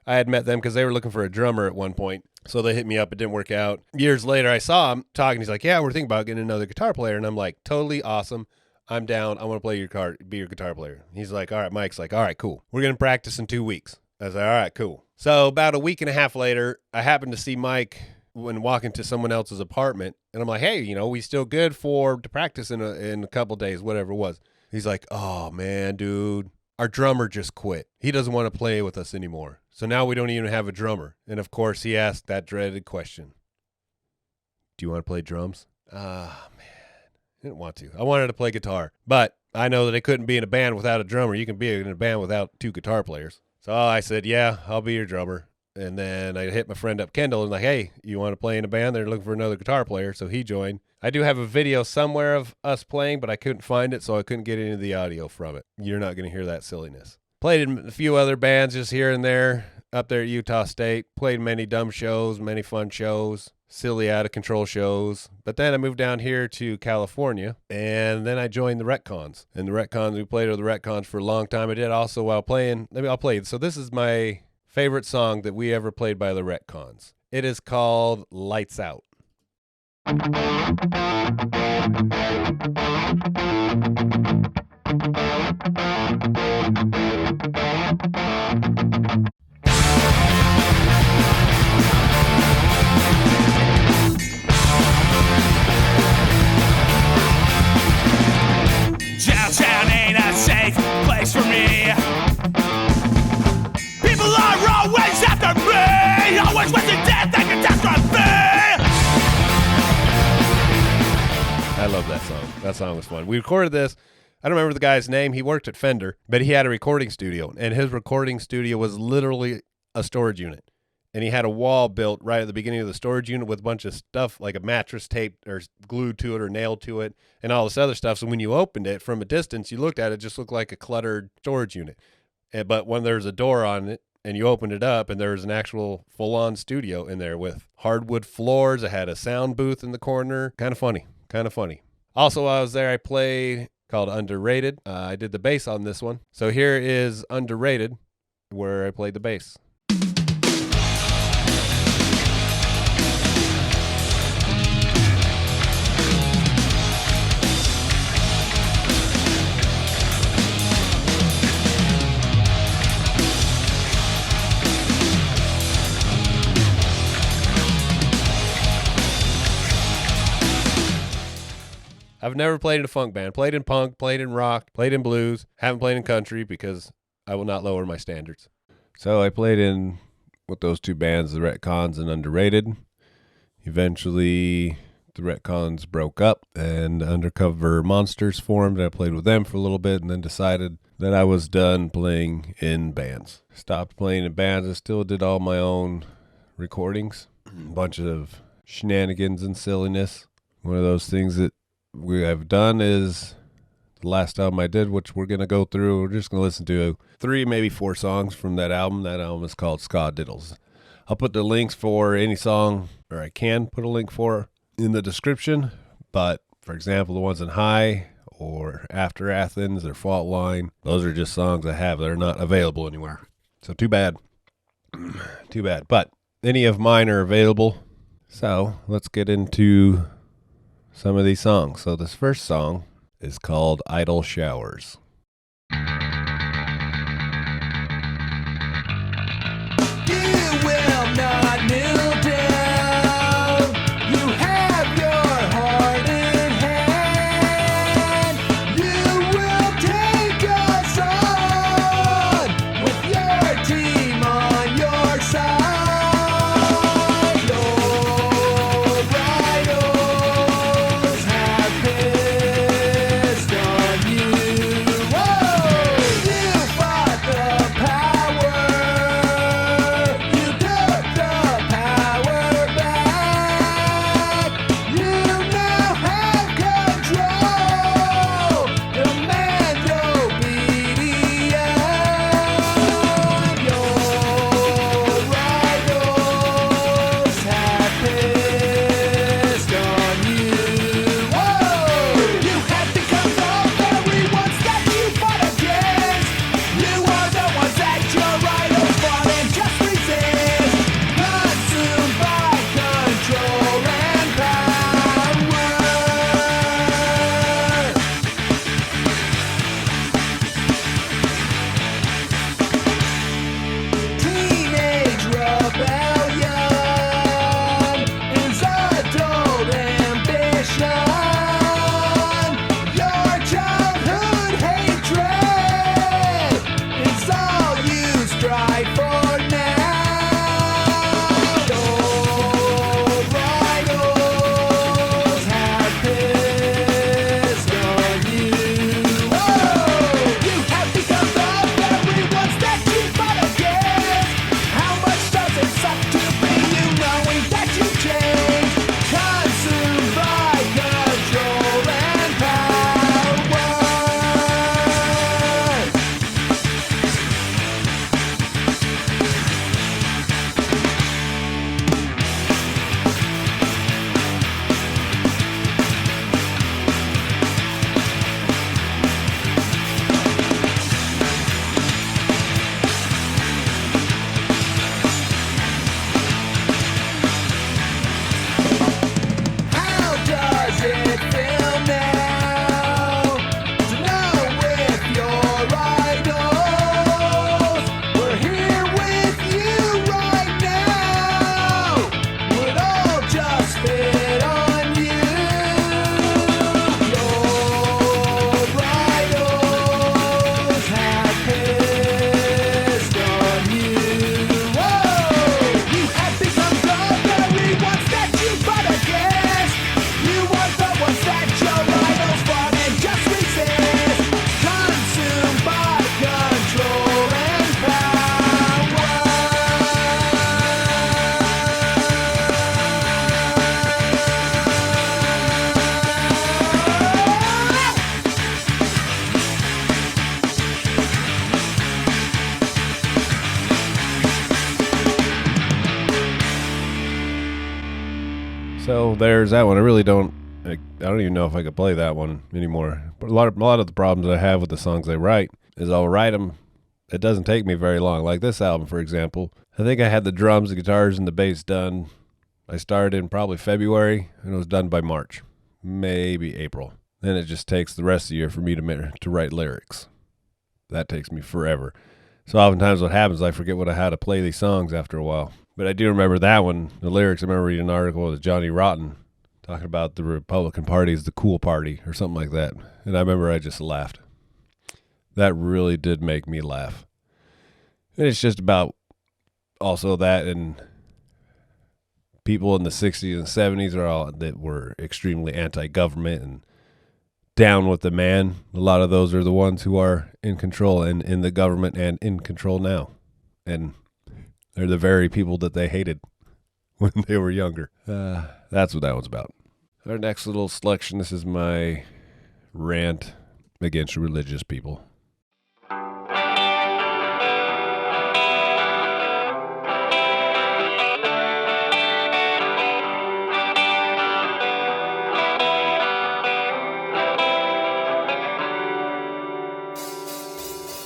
I had met them because they were looking for a drummer at one point, so they hit me up. It didn't work out. Years later, I saw him talking. He's like, yeah, we're thinking about getting another guitar player, and I'm like, totally awesome. I'm down. I want to play your guitar, be your guitar player. He's like, all right. Mike's like, all right, cool. We're going to practice in 2 weeks. I was like, all right, cool. So about a week and a half later, I happened to see Mike when walking to someone else's apartment. And I'm like, hey, we still good to practice in a couple days, whatever it was. He's like, oh, man, dude, our drummer just quit. He doesn't want to play with us anymore. So now we don't even have a drummer. And, of course, he asked that dreaded question. Do you want to play drums? Ah, man. I didn't want to. I wanted to play guitar. But I know that I couldn't be in a band without a drummer. You can be in a band without 2 guitar players. So I said, yeah, I'll be your drummer. And then I hit my friend up, Kendall, and like, hey, you want to play in a band? They're looking for another guitar player. So he joined. I do have a video somewhere of us playing, but I couldn't find it, so I couldn't get any of the audio from it. You're not going to hear that silliness. Played in a few other bands just here and there up there at Utah State. Played many dumb shows, many fun shows, silly out-of-control shows. But then I moved down here to California, and then I joined the Retcons. And the Retcons, we played with the Retcons for a long time. I did also while playing. I'll play. So this is my favorite song that we ever played by the Retcons. It is called Lights Out. Downtown ain't a safe place for me. People are always after me, always wishing death and catastrophe. I love that song. That song was fun. We recorded this. I don't remember the guy's name. He worked at Fender, but he had a recording studio, and his recording studio was literally a storage unit. And he had a wall built right at the beginning of the storage unit with a bunch of stuff like a mattress taped or glued to it or nailed to it and all this other stuff. So when you opened it from a distance, you looked at it, just looked like a cluttered storage unit. But when there's a door on it and you opened it up and there was an actual full-on studio in there with hardwood floors, it had a sound booth in the corner. Kind of funny. Also, while I was there, I played called Underrated. I did the bass on this one. So here is Underrated, where I played the bass. I've never played in a funk band. Played in punk, played in rock, played in blues. Haven't played in country because I will not lower my standards. So I played in with those two bands, the Retcons and Underrated. Eventually, the Retcons broke up and Undercover Monsters formed. I played with them for a little bit and then decided that I was done playing in bands. Stopped playing in bands. I still did all my own recordings. A bunch of shenanigans and silliness. One of those things that we have done is the last album I did, which we're going to go through. We're just going to listen to 3, maybe 4 songs from that album. That album is called Ska Diddles. I'll put the links for any song, or I can put a link for in the description. But for example, the ones in High or After Athens or Fault Line, those are just songs I have that are not available anywhere. So too bad. Too bad. But any of mine are available. So let's get into some of these songs. So this first song is called Idle Showers. You will not kneel down. You have your heart in hand. You will take us on with your team on your side. Your rivals have pissed on you. Whoa! You fought the power. You took the power back. You now have control. Demand obedience. Your rivals have pissed on you. Whoa! You have become the very ones that you fought against. You are the ones that your rivals fought and just resist. Consumed by control and power. Teenage rebellion is adult ambition. Your childhood hatred is all you strive for now. Your rivals have pissed on you. Whoa! You have become the very ones that you fought against. How much does it suck to be you knowing that you changed? Consumed by control and power. How does it feel now to know with your idols? We're here with you right now. Would all just fit on you. Your rivals have pissed on you. Whoa! You have become the very ones that you fought against. You are the ones that your rivals fought and just resist. Consumed by control and power. So there's that one. I really don't even know if I could play that one anymore. But a lot of the problems I have with the songs I write is I'll write them. It doesn't take me very long. Like this album, for example. I think I had the drums, the guitars, and the bass done. I started in probably February, and it was done by March, maybe April. Then it just takes the rest of the year for me to write lyrics. That takes me forever. So oftentimes what happens is I forget how to play these songs after a while. But I do remember that one, the lyrics. I remember reading an article that Johnny Rotten talking about the Republican Party is the cool party or something like that. And I remember I just laughed. That really did make me laugh. And it's just about also that, and people in the 60s and 70s are all that were extremely anti-government and down with the man. A lot of those are the ones who are in control and in the government and in control now. And they're the very people that they hated when they were younger. That's what that was about. Our next little selection, this is my rant against religious people.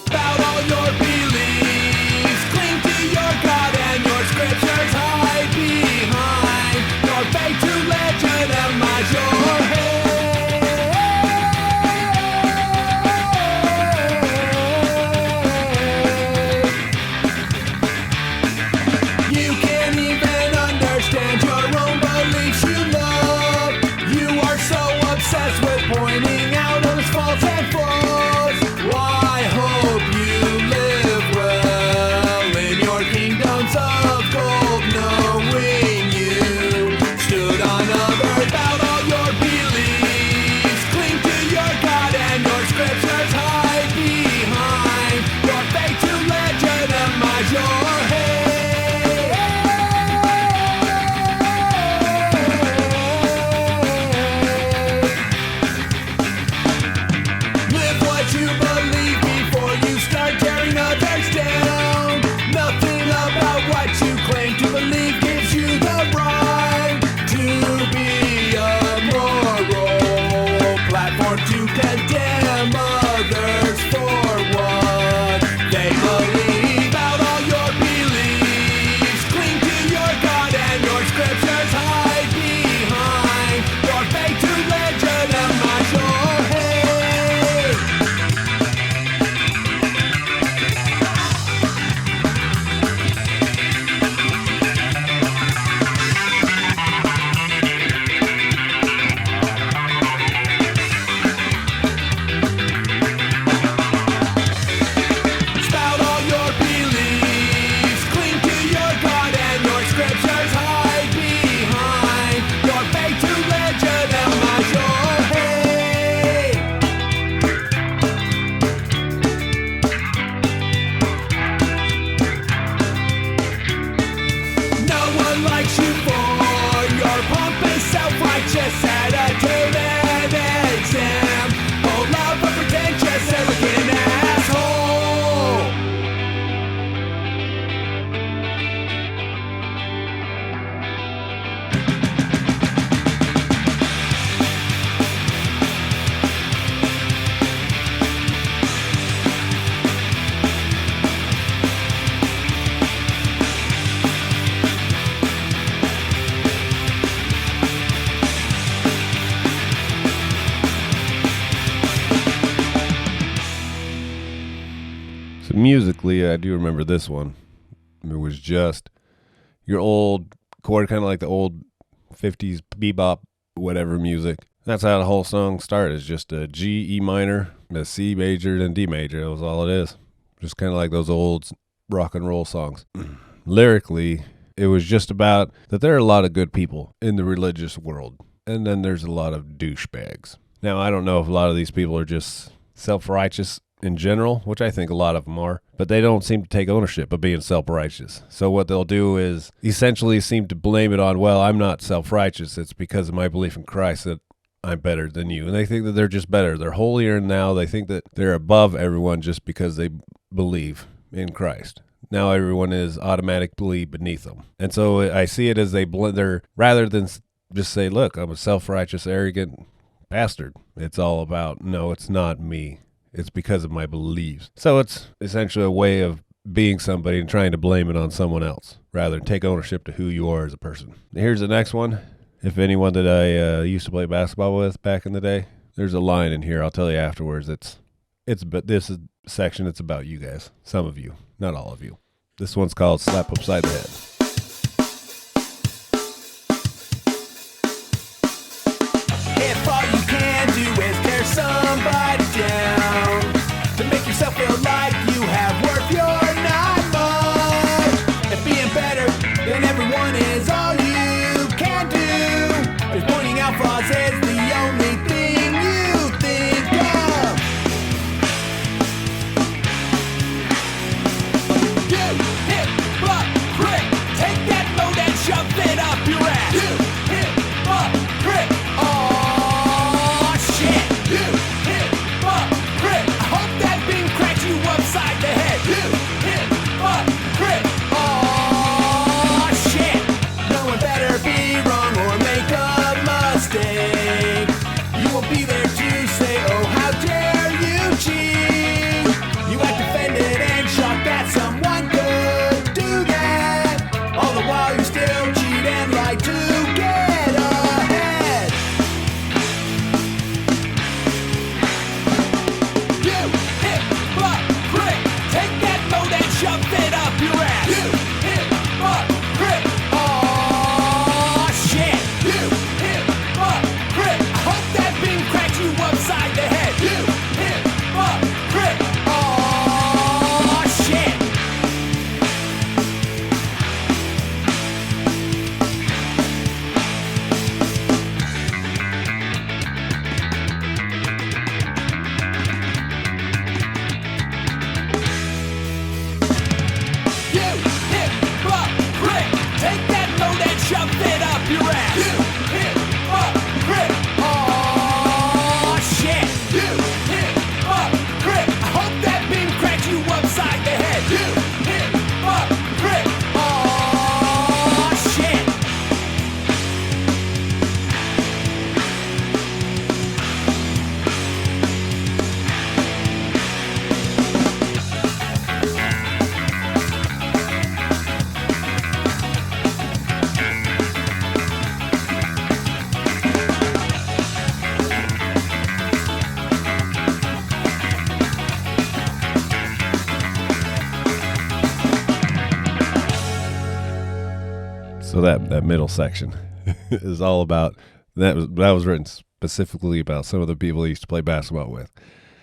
About all your beliefs, cling to your God and your scriptures. Hide behind your faith to legitimize your hate. You can't even understand your own beliefs you love. You are so obsessed with pointing out those faults and flaws. Why hope you live well in your kingdoms of gold, knowing you stood unavert about all your beliefs. Cling to your God and your scriptures. Hide behind your faith to legitimize your hate. Live what you believe before you start tearing others down. Nothing about what you claim to believe gives you the right to be a moral platform to condemn others for what they believe. Out all your beliefs, cling to your God and your scriptures. Hide behind your faith to legitimize your hate. Spout all your beliefs, cling to your God and your scriptures. Hide behind your faith to legitimize your hate. No one likes you for your pompous, self-righteous attitude and exam. Oh, love a pretentious, arrogant asshole. So musically, I do remember this one. It was just your old chord, kind of like the old 50s bebop, whatever music. That's how the whole song started. It's just a G, E minor, a C major, and D major. That was all it is. Just kind of like those old rock and roll songs. Lyrically, it was just about that there are a lot of good people in the religious world, and then there's a lot of douchebags. Now, I don't know if a lot of these people are just self-righteous in general, which I think a lot of them are, but they don't seem to take ownership of being self-righteous. So what they'll do is essentially seem to blame it on, well, I'm not self-righteous. It's because of my belief in Christ that I'm better than you. And they think that they're just better. They're holier now. They think that they're above everyone just because they believe in Christ. Now everyone is automatically beneath them. And so I see it as they're rather than just say, look, I'm a self-righteous, arrogant bastard. It's all about, no, it's not me. It's because of my beliefs. So it's essentially a way of being somebody and trying to blame it on someone else rather than take ownership to who you are as a person. Here's the next one. If anyone that I used to play basketball with back in the day, there's a line in here. I'll tell you afterwards. But this is section. It's about you guys. Some of you, not all of you. This one's called Slap Upside the Head. So that middle section is all about that was written specifically about some of the people I used to play basketball with,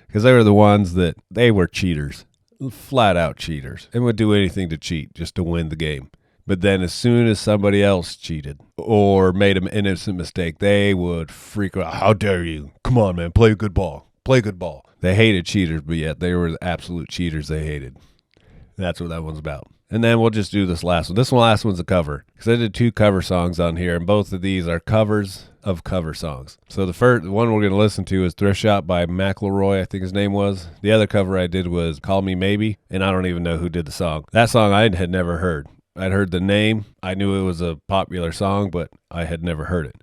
because they were the ones that they were cheaters, flat out cheaters, and would do anything to cheat just to win the game. But then as soon as somebody else cheated or made an innocent mistake, they would freak out. How dare you? Come on, man, play good ball. Play good ball. They hated cheaters, but yet they were the absolute cheaters they hated. That's what that one's about. And then we'll just do this last one. This last one's a cover, because I did 2 cover songs on here, and both of these are covers of cover songs. So the one we're going to listen to is Thrift Shop by McElroy, I think his name was. The other cover I did was Call Me Maybe, and I don't even know who did the song. That song I had never heard. I'd heard the name. I knew it was a popular song, but I had never heard it.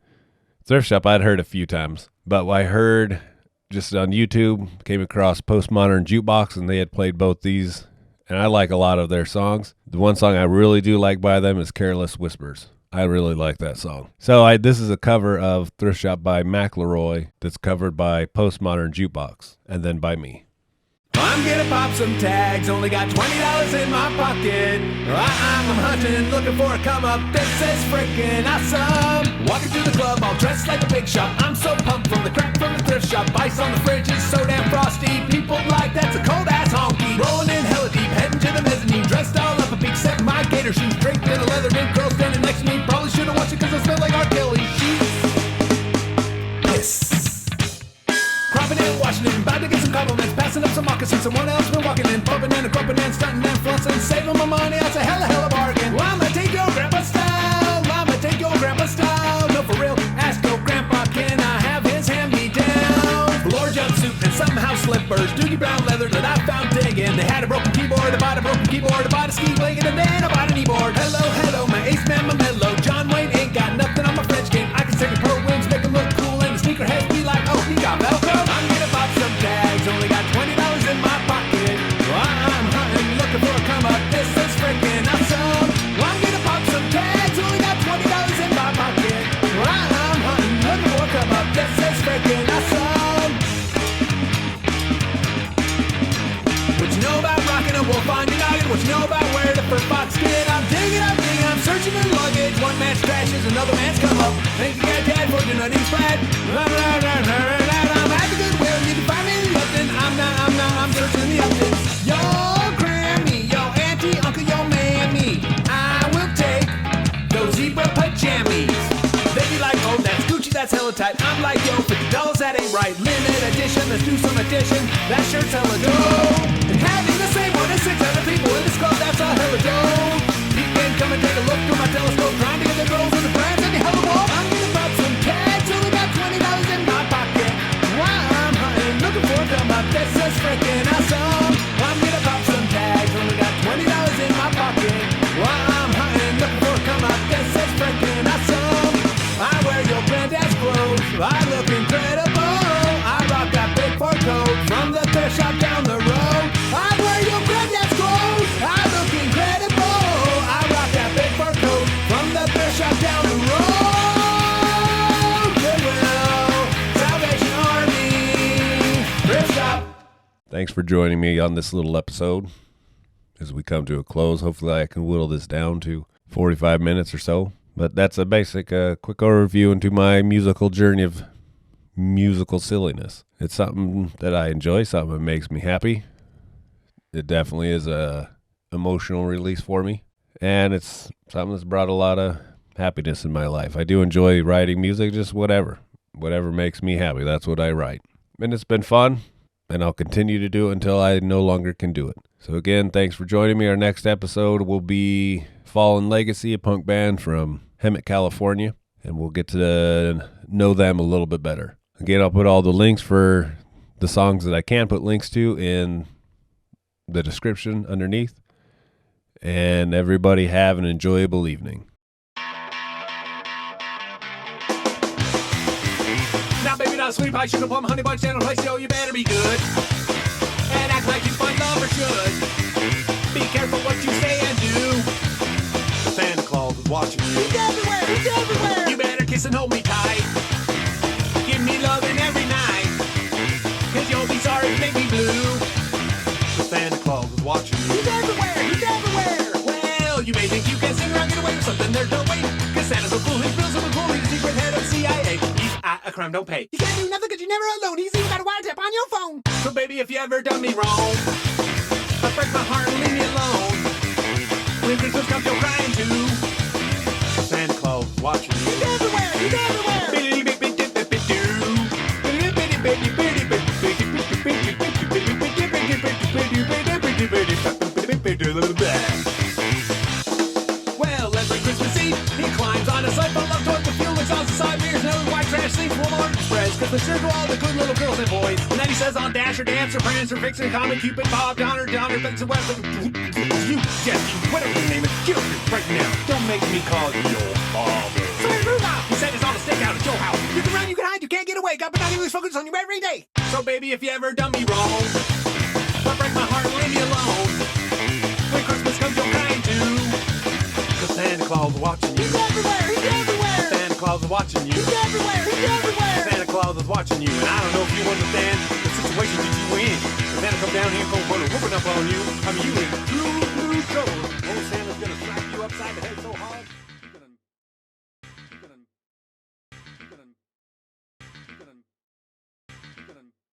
Thrift Shop I'd heard a few times, but I heard just on YouTube, came across Postmodern Jukebox, and they had played both these, and I like a lot of their songs. The one song I really do like by them is Careless Whispers. I really like that song. So this is a cover of Thrift Shop by McElroy that's covered by Postmodern Jukebox, and then by me. I'm gonna pop some tags, only got $20 in my pocket. I'm hunting, looking for a come up. This is freaking awesome. Walking through the club, all dressed like a big shot. I'm so pumped from the crack from the thrift shop. Ice on the fridge is so damn frosty. People like that's a cold ass honky. Rolling in hella deep, heading to the mezzanine. Dressed all up a peak, set my gator shoes. Draped in a leather mink, girl standing next to me. Probably should've watched it cause I smell like R. Kelly sheets. Yes. Cropping and washing it, about to get some compliments. Passing up some moccasins, someone else been walking in. Bumping and grumping and stunting and flussing. Saving my money, that's a hella bargain. Well, I'ma take your grandpa style. I'ma take your grandpa style. No, for real, ask your grandpa, can I have his hand-me-down? Velour jumpsuit and some house slippers. Doogie brown leather that I found digging. They had a broken keyboard, I bought a broken keyboard. I bought a ski blanket and then I bought a kneeboard. Hello, my ace man, my mellow. John Wayne ain't got nothing on my French game. I can sing a pro wings, make them look cool, and the sneakerheads be like, oh, he got Velcro. I'm gonna pop some tags, only got $20 in my pocket. I'm hunting, looking for a come up. This is freaking awesome. I'm gonna pop some tags, only got $20 in my pocket. I'm hunting, looking for a come up. This is freaking awesome. What you know about rocking a wolf on your noggin? What you know about wearing a fur box skin? I'm digging, I'm searching in luggage. One man's trash is another man's come up. Think you got dad for your nutty spread. I'm at the Goodwill, you can find me in the Upton. I'm searching the Upton. Yo, Grammy, yo, auntie, uncle, yo, mammy. I will take those zebra pajamas. They be like, oh, that's Gucci, that's hella tight. I'm like, yo, $50, that ain't right. Limited edition, let's do some addition. That shirt's hella dope. And having the same one as 6 other people in this club, that's a hella dope. People come and take a look through my telescope, trying to get the girls and the brands and the hella wolf. I'm gonna pop some tags, only got $20 in my pocket. While I'm hunting, looking for a come up. This is freaking awesome. I'm gonna pop some tags, only got $20 in my pocket. While I'm hunting, looking for a come up. This is freaking awesome. I wear your granddad's clothes, I look incredible. I rock that big fur coat from the thrift shop down the road. I wear your granddad's clothes, I look incredible. I rock that big fur coat from the thrift shop down the road. Goodwill, Salvation Army, thrift shop. Thanks for joining me on this little episode. As we come to a close, hopefully I can whittle this down to 45 minutes or so. But that's a basic, quick overview into my musical journey of musical silliness. It's something that I enjoy, something that makes me happy. It definitely is a emotional release for me. And it's something that's brought a lot of happiness in my life. I do enjoy writing music, just whatever makes me happy. That's what I write. And it's been fun, and I'll continue to do it until I no longer can do it. So again, thanks for joining me. Our next episode will be Fallen Legacy, a punk band from Hemet, California, and we'll get to know them a little bit better. Again, I'll put all the links for the songs that I can put links to in the description underneath. And everybody have an enjoyable evening. Now, baby, not sweet pie, sugar plum, honey bunch, down on place, yo, you better be good. And act like you find love or should. Be careful what you say and do. Santa Claus is watching you. He's everywhere, he's everywhere. You better kiss and hold me tight. Give me loving every night. Cause you'll be sorry to make me blue. The Santa Claus is watching you. He's everywhere, he's everywhere. Well, you may think you can sing around, get away with something, there's no way. the CIA. He's a crime don't pay. You can't do nothing because you're never alone. He's even got a wiretap on your phone. So baby, if you ever done me wrong, I'll break my heart and leave me alone. When Christmas comes, you're crying too. Santa Claus watching you. He's everywhere. He's everywhere. Well, every Christmas Eve, he climbs on a sled full of toys with fuel exhaust and side mirrors and other white trash things full of orange spreads. Cause they sure to all the good little girls and boys. And then he says on Dasher, Dancer, Prancer, Vixen, Comet, Cupid, Bob, Donner, Benson, Weapon. You, Jeffy, whatever your name is, get up here right now. Don't make me call you your father. Sorry, Rudolph! He said it's all a stick out at your house. You can run, you can hide, you can't get away. Got binoculars focused on you every day. So baby, if you ever done me wrong, don't break my heart and leave me alone. When Christmas comes, you're crying too. Cause Santa Claus is watching you. He's everywhere, he's everywhere. Santa Claus is watching you. He's everywhere, he's everywhere. Santa Claus is watching you. And I don't know if you understand the situation that you in. Santa come down here and go put a whooping up on you. I mean, you in true